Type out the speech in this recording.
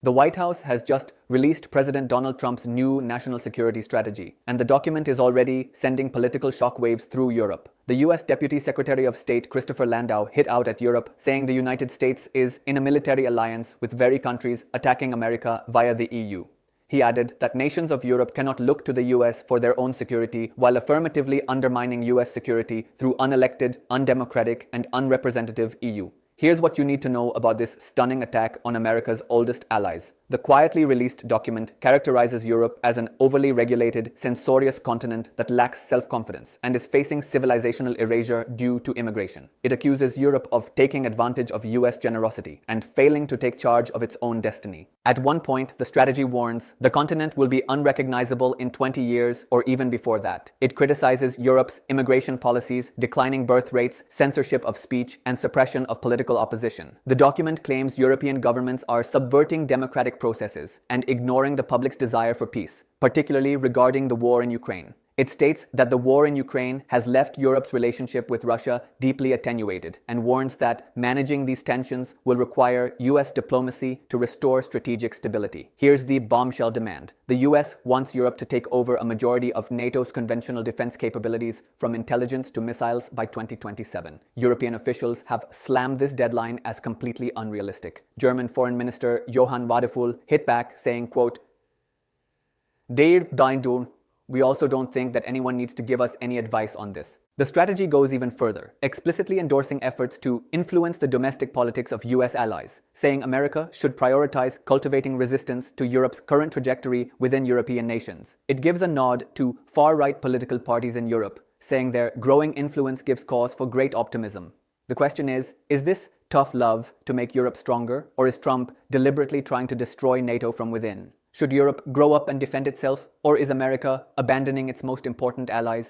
The White House has just released President Donald Trump's new national security strategy, and the document is already sending political shockwaves through Europe. The US Deputy Secretary of State Christopher Landau hit out at Europe, saying the United States is in a military alliance with very countries attacking America via the EU. He added that nations of Europe cannot look to the US for their own security while affirmatively undermining US security through unelected, undemocratic, and unrepresentative EU. Here's what you need to know about this stunning attack on America's oldest allies. The quietly released document characterizes Europe as an overly regulated, censorious continent that lacks self-confidence and is facing civilizational erasure due to immigration. It accuses Europe of taking advantage of US generosity and failing to take charge of its own destiny. At one point, the strategy warns the continent will be unrecognizable in 20 years or even before that. It criticizes Europe's immigration policies, declining birth rates, censorship of speech, and suppression of political opposition. The document claims European governments are subverting democratic processes and ignoring the public's desire for peace, particularly regarding the war in Ukraine. It states that the war in Ukraine has left Europe's relationship with Russia deeply attenuated and warns that managing these tensions will require US diplomacy to restore strategic stability. Here's the bombshell demand. The US wants Europe to take over a majority of NATO's conventional defense capabilities from intelligence to missiles by 2027. European officials have slammed this deadline as completely unrealistic. German Foreign Minister Johann Wadephul hit back, saying, quote, "We also don't think that anyone needs to give us any advice on this." The strategy goes even further, explicitly endorsing efforts to influence the domestic politics of US allies, saying America should prioritize cultivating resistance to Europe's current trajectory within European nations. It gives a nod to far-right political parties in Europe, saying their growing influence gives cause for great optimism. The question is this tough love to make Europe stronger, or is Trump deliberately trying to destroy NATO from within? Should Europe grow up and defend itself, or is America abandoning its most important allies?